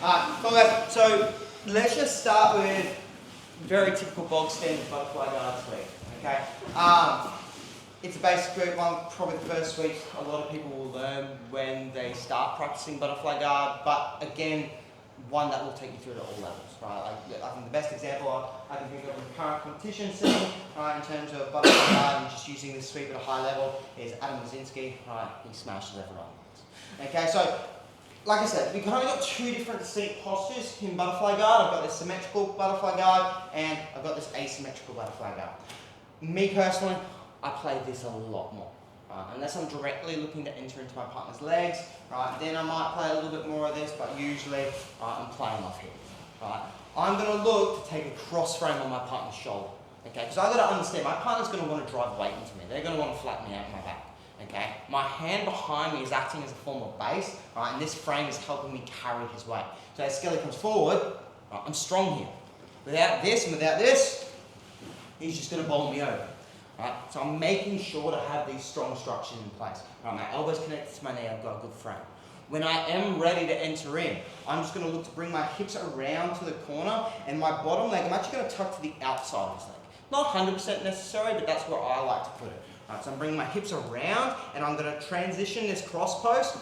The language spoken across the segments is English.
Cool guys. So let's just start with very typical bog standard butterfly guard sweep. Okay. It's a basic group one, probably the first sweep a lot of people will learn when they start practicing butterfly guard, but again, one that will take you through to all levels, right? Like, I think the best example I can think of in the current competition scene, right, in terms of butterfly guard and just using this sweep at a high level is Adam Wazinski, right? He smashes everyone. Okay, so like I said, we've kind of got two different seat postures in butterfly guard. I've got this symmetrical butterfly guard and I've got this asymmetrical butterfly guard. Me personally, I play this a lot more. Unless I'm directly looking to enter into my partner's legs, right, then I might play a little bit more of this, but usually I'm playing off here. Right. I'm going to look to take a cross frame on my partner's shoulder. Okay, because I've got to understand my partner's going to want to drive weight into me. They're going to want to flatten me out in my back. Okay, my hand behind me is acting as a form of base, right, and this frame is helping me carry his weight. So as Skelly comes forward, right, I'm strong here. Without this and without this, he's just going to bowl me over. Right? So I'm making sure to have these strong structures in place. Right, my elbow's connected to my knee, I've got a good frame. When I am ready to enter in, I'm just going to look to bring my hips around to the corner, and my bottom leg, I'm actually going to tuck to the outside of his leg. Not 100% necessary, but that's where I like to put it. Right, so I'm bringing my hips around, and I'm going to transition this cross post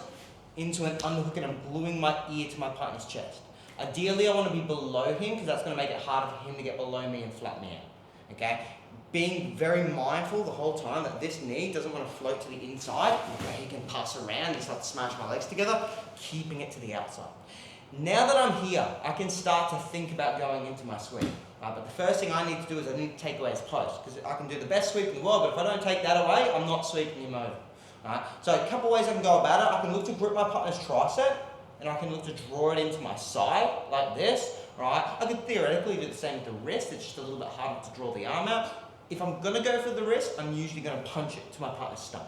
into an underhook, and I'm gluing my ear to my partner's chest. Ideally, I want to be below him, because that's going to make it harder for him to get below me and flatten me out. Okay? Being very mindful the whole time that this knee doesn't want to float to the inside, where he can pass around and start to smash my legs together, keeping it to the outside. Now that I'm here, I can start to think about going into my sweep. But the first thing I need to do is I need to take away his post, because I can do the best sweep in the world, but if I don't take that away, I'm not sweeping him over. Right? So a couple ways I can go about it. I can look to grip my partner's tricep, and I can look to draw it into my side, like this. Right? I could theoretically do the same with the wrist, it's just a little bit harder to draw the arm out. If I'm going to go for the wrist, I'm usually going to punch it to my partner's stomach.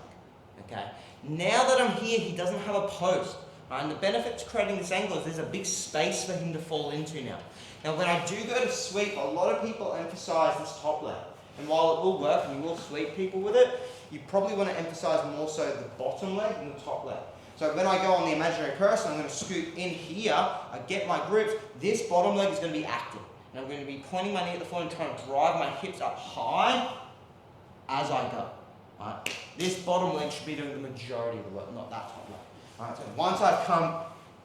Okay? Now that I'm here, he doesn't have a post. Right? And the benefit to creating this angle is there's a big space for him to fall into now. Now when I do go to sweep, a lot of people emphasize this top leg. And while it will work and you will sweep people with it, you probably want to emphasize more so the bottom leg than the top leg. So when I go on the imaginary person, I'm going to scoot in here, I get my grips, this bottom leg is going to be active. And I'm going to be pointing my knee at the floor and trying to drive my hips up high as I go. Right? This bottom leg should be doing the majority of the work, not that top leg. Right? So once I've come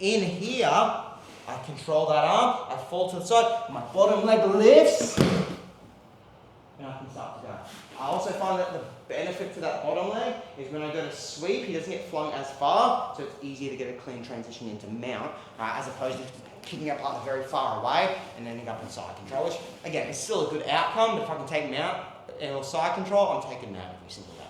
in here, I control that arm, I fall to the side, my bottom leg lifts, and I can start to go. I also find that the benefit to that bottom leg is when I go to sweep, he doesn't get flung as far, so it's easier to get a clean transition into mount, as opposed to kicking our partner very far away and ending up in side control, which again is still a good outcome, but if I can take him out or side control, I'm taking him out every single day.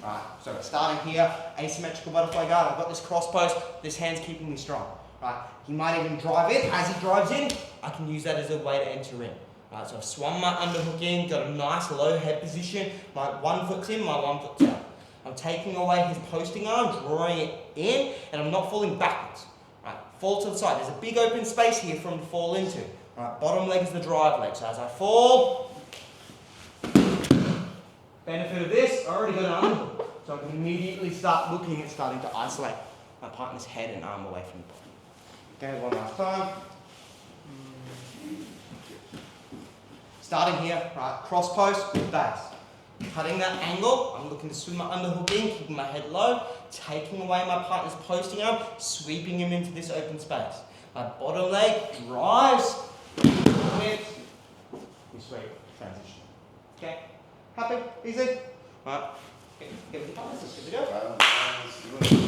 Right, so starting here, asymmetrical butterfly guard, I've got this cross post, this hand's keeping me strong. Right, he might even drive in, as he drives in, I can use that as a way to enter in. Right, so I've swung my underhook in, got a nice low head position, my one foot's in, my one foot's out. I'm taking away his posting arm, drawing it in, and I'm not falling backwards. Right, fall to the side. There's a big open space here for him to fall into. Right, bottom leg is the drive leg. So as I fall, benefit of this, I already got an underhook. So I can immediately start looking at starting to isolate my partner's head and arm away from the body. Okay, one last time. Starting here, right, cross post, base. Cutting that angle, I'm looking to swing my underhook in, keeping my head low, taking away my partner's posting arm, sweeping him into this open space. My bottom leg drives, whips, we sweep, transition. Okay? Happy? Easy? Right. Get with your partners, good to go.